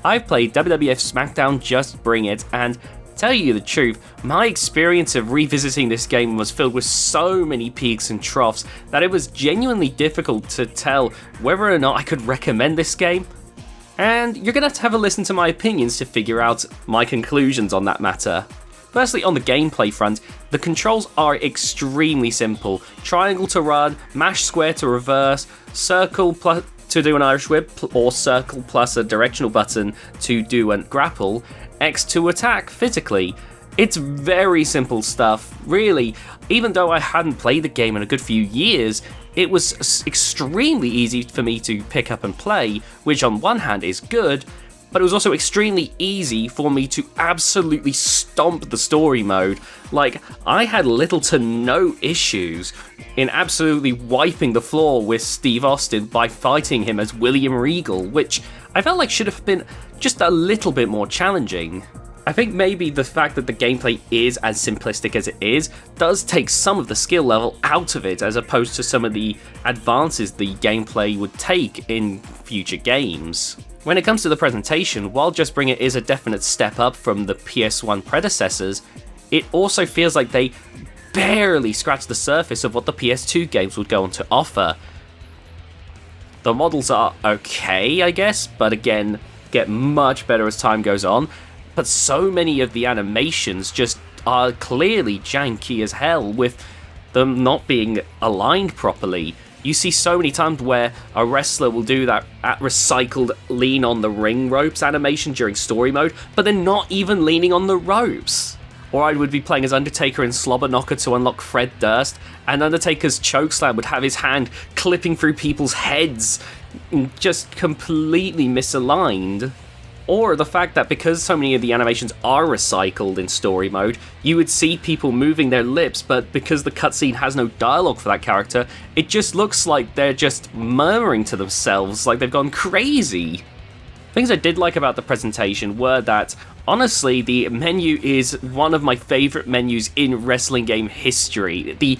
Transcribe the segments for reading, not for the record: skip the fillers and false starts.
I've played WWF Smackdown Just Bring It, and tell you the truth, my experience of revisiting this game was filled with so many peaks and troughs that it was genuinely difficult to tell whether or not I could recommend this game. And you're gonna have a listen to my opinions to figure out my conclusions on that matter. Firstly, on the gameplay front, the controls are extremely simple. Triangle to run, mash square to reverse, circle plus to do an Irish whip, or circle plus a directional button to do a grapple, X to attack physically. It's very simple stuff, really. Even though I hadn't played the game in a good few years, it was extremely easy for me to pick up and play, which on one hand is good, but it was also extremely easy for me to absolutely stomp the story mode. Like, I had little to no issues in absolutely wiping the floor with Steve Austin by fighting him as William Regal, which I felt like should have been just a little bit more challenging. I think maybe the fact that the gameplay is as simplistic as it is does take some of the skill level out of it, as opposed to some of the advances the gameplay would take in future games. When it comes to the presentation, while Just Bring It is a definite step up from the PS1 predecessors, it also feels like they barely scratched the surface of what the PS2 games would go on to offer. The models are okay, I guess, but again, get much better as time goes on. But so many of the animations just are clearly janky as hell, with them not being aligned properly. You see so many times where a wrestler will do that recycled lean on the ring ropes animation during story mode, but they're not even leaning on the ropes. Or I would be playing as Undertaker in Slobber Knocker to unlock Fred Durst, and Undertaker's chokeslam would have his hand clipping through people's heads, just completely misaligned. Or the fact that because so many of the animations are recycled in story mode, you would see people moving their lips, but because the cutscene has no dialogue for that character, it just looks like they're just murmuring to themselves, like they've gone crazy. Things I did like about the presentation were that, honestly, the menu is one of my favourite menus in wrestling game history. The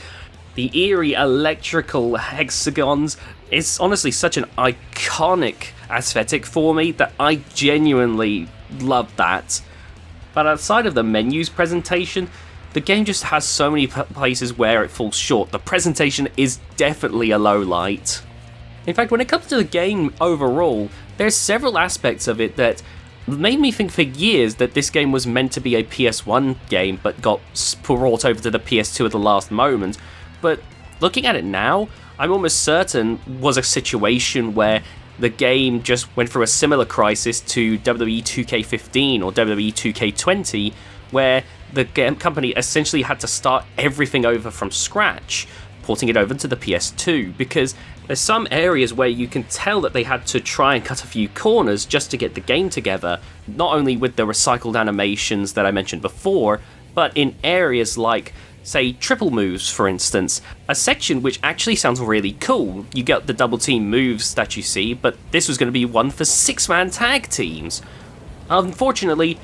eerie electrical hexagons, it's honestly such an iconic aesthetic for me that I genuinely love that. But outside of the menu's presentation, the game just has so many places where it falls short. The presentation is definitely a low light. In fact, when it comes to the game overall, there's several aspects of it that made me think for years that this game was meant to be a PS1 game but got brought over to the PS2 at the last moment. But looking at it now, I'm almost certain was a situation where the game just went through a similar crisis to WWE 2K15 or WWE 2K20, where the game company essentially had to start everything over from scratch, porting it over to the PS2, because there's some areas where you can tell that they had to try and cut a few corners just to get the game together, not only with the recycled animations that I mentioned before, but in areas like, say, triple moves, for instance, a section which actually sounds really cool. You get the double team moves that you see, but this was going to be one for 6-man tag teams. Unfortunately,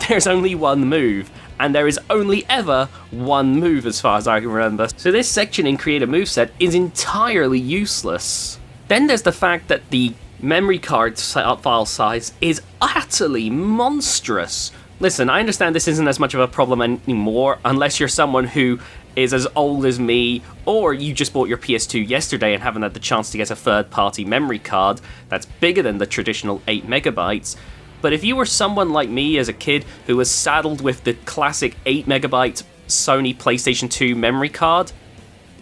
there's only one move, and there is only ever one move as far as I can remember, so this section in Create a Moveset is entirely useless. Then there's the fact that the memory card file size is utterly monstrous. Listen, I understand this isn't as much of a problem anymore, unless you're someone who is as old as me, or you just bought your PS2 yesterday and haven't had the chance to get a third-party memory card that's bigger than the traditional 8 megabytes. But if you were someone like me as a kid who was saddled with the classic 8 megabyte Sony PlayStation 2 memory card,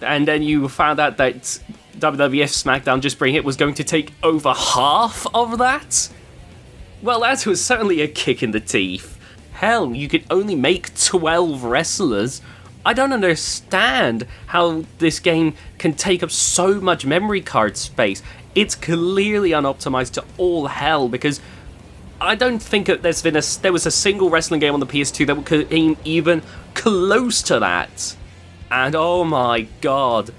and then you found out that WWF Smackdown Just Bring It was going to take over half of that, well, that was certainly a kick in the teeth. Hell, you could only make 12 wrestlers. I don't understand how this game can take up so much memory card space. It's clearly unoptimized to all hell, because I don't think that there was a single wrestling game on the PS2 that came even close to that. And oh my god,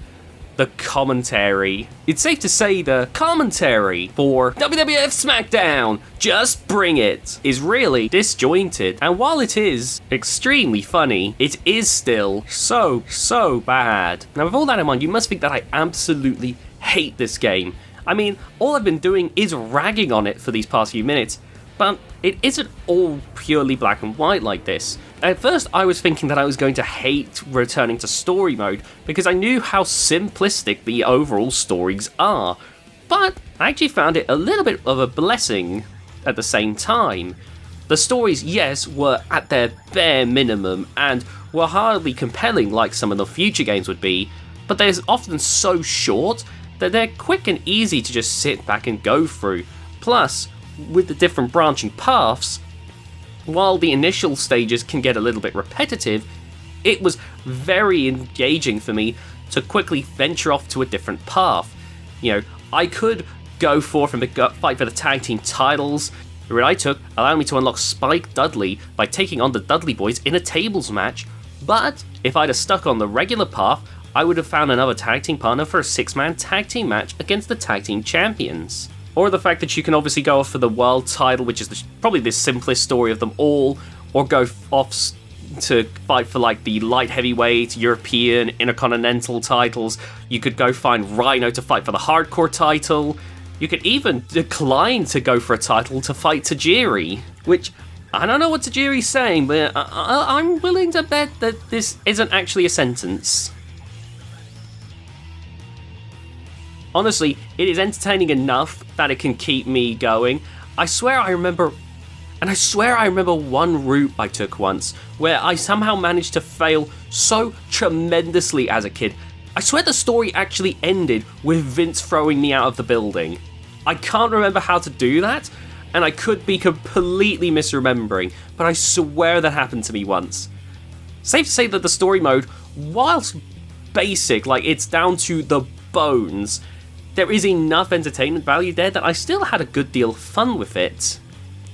the commentary. It's safe to say the commentary for WWF Smackdown Just Bring It is really disjointed, and while it is extremely funny, it is still so bad. Now with all that in mind, you must think that I absolutely hate this game. I mean, all I've been doing is ragging on it for these past few minutes, But it isn't all purely black and white like this. At first I was thinking that I was going to hate returning to story mode because I knew how simplistic the overall stories are, but I actually found it a little bit of a blessing at the same time. The stories, yes, were at their bare minimum and were hardly compelling like some of the future games would be, but they're often so short that they're quick and easy to just sit back and go through. Plus, with the different branching paths, while the initial stages can get a little bit repetitive, it was very engaging for me to quickly venture off to a different path. You know, I could go forth and fight for the tag team titles. The route I took allowed me to unlock Spike Dudley by taking on the Dudley Boys in a tables match, but if I'd have stuck on the regular path, I would have found another tag team partner for a 6-man tag team match against the tag team champions. Or the fact that you can obviously go off for the world title, which is probably the simplest story of them all, or go off to fight for like the light heavyweight, European, Intercontinental titles. You could go find Rhino to fight for the hardcore title. You could even decline to go for a title to fight Tajiri, which I don't know what Tajiri's saying, but I'm willing to bet that this isn't actually a sentence. Honestly, it is entertaining enough that it can keep me going. I swear I remember one route I took once, where I somehow managed to fail so tremendously as a kid. I swear the story actually ended with Vince throwing me out of the building. I can't remember how to do that, and I could be completely misremembering, but I swear that happened to me once. Safe to say that the story mode, whilst basic, like it's down to the bones, there is enough entertainment value there that I still had a good deal of fun with it.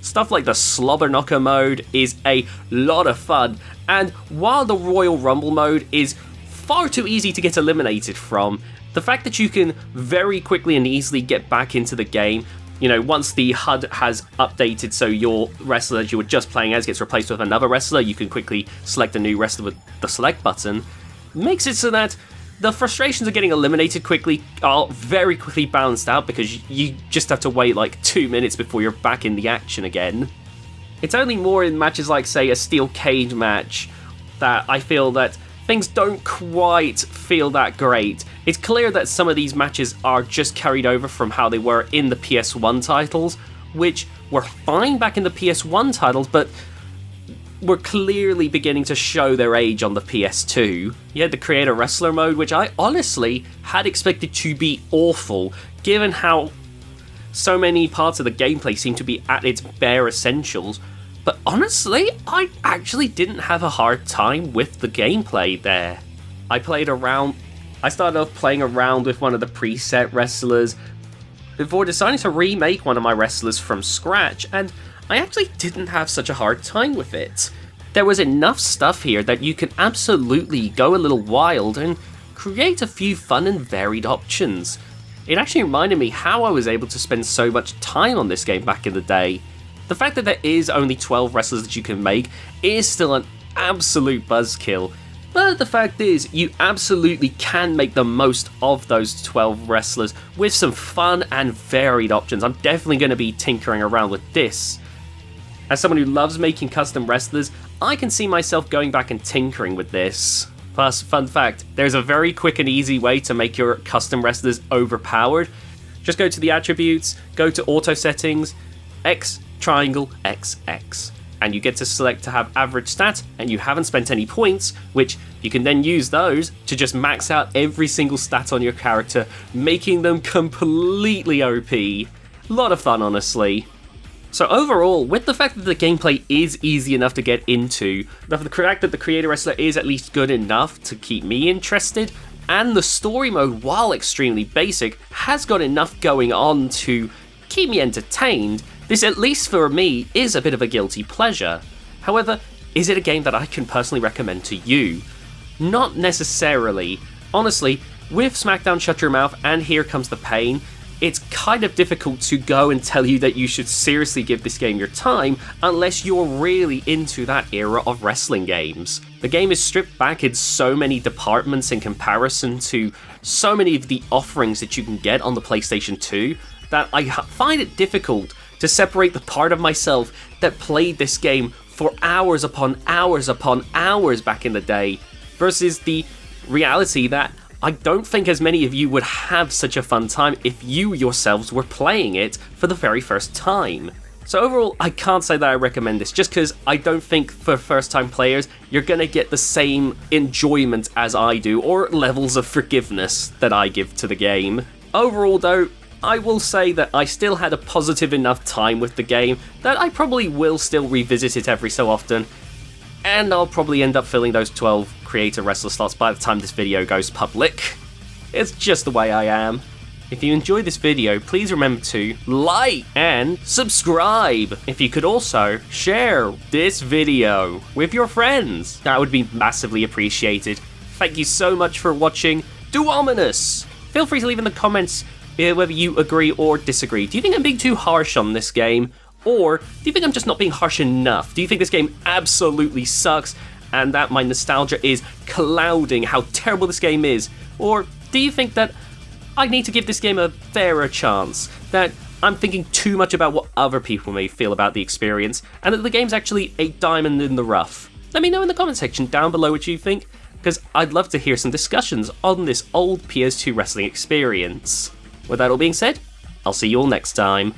Stuff like the Slobber Knocker mode is a lot of fun, and while the Royal Rumble mode is far too easy to get eliminated from, the fact that you can very quickly and easily get back into the game, you know, once the HUD has updated so your wrestler that you were just playing as gets replaced with another wrestler, you can quickly select a new wrestler with the select button, makes it so that the frustrations of getting eliminated quickly are very quickly balanced out because you just have to wait like 2 minutes before you're back in the action again. It's only more in matches like, say, a steel cage match that I feel that things don't quite feel that great. It's clear that some of these matches are just carried over from how they were in the PS1 titles, which were fine back in the PS1 titles, but were clearly beginning to show their age on the PS2. You had the Creator Wrestler mode, which I honestly had expected to be awful, given how so many parts of the gameplay seem to be at its bare essentials. But honestly, I actually didn't have a hard time with the gameplay there. I started off playing around with one of the preset wrestlers before deciding to remake one of my wrestlers from scratch, and I actually didn't have such a hard time with it. There was enough stuff here that you can absolutely go a little wild and create a few fun and varied options. It actually reminded me how I was able to spend so much time on this game back in the day. The fact that there is only 12 wrestlers that you can make is still an absolute buzzkill, but the fact is, you absolutely can make the most of those 12 wrestlers with some fun and varied options. I'm definitely going to be tinkering around with this. As someone who loves making custom wrestlers, I can see myself going back and tinkering with this. Plus, fun fact, there's a very quick and easy way to make your custom wrestlers overpowered. Just go to the attributes, go to auto settings, X, triangle, XX, and you get to select to have average stat, and you haven't spent any points, which you can then use those to just max out every single stat on your character, making them completely OP. A lot of fun, honestly. So overall, with the fact that the gameplay is easy enough to get into, the fact that the Creator Wrestler is at least good enough to keep me interested, and the story mode, while extremely basic, has got enough going on to keep me entertained, this, at least for me, is a bit of a guilty pleasure. However, is it a game that I can personally recommend to you? Not necessarily. Honestly, with Smackdown, Shut Your Mouth, and Here Comes the Pain, it's kind of difficult to go and tell you that you should seriously give this game your time unless you're really into that era of wrestling games. The game is stripped back in so many departments in comparison to so many of the offerings that you can get on the PlayStation 2 that I find it difficult to separate the part of myself that played this game for hours upon hours upon hours back in the day, versus the reality that I don't think as many of you would have such a fun time if you yourselves were playing it for the very first time. So overall, I can't say that I recommend this, just because I don't think for first-time players you're gonna get the same enjoyment as I do, or levels of forgiveness that I give to the game. Overall though, I will say that I still had a positive enough time with the game that I probably will still revisit it every so often, and I'll probably end up filling those 12 creator wrestler slots by the time this video goes public. It's just the way I am. If you enjoyed this video, please remember to like and subscribe. If you could also share this video with your friends, that would be massively appreciated. Thank you so much for watching DUOMINUS. Feel free to leave in the comments whether you agree or disagree. Do you think I'm being too harsh on this game? Or do you think I'm just not being harsh enough? Do you think this game absolutely sucks and that my nostalgia is clouding how terrible this game is? Or do you think that I need to give this game a fairer chance, that I'm thinking too much about what other people may feel about the experience, and that the game's actually a diamond in the rough? Let me know in the comment section down below what you think, because I'd love to hear some discussions on this old PS2 wrestling experience. With that all being said, I'll see you all next time.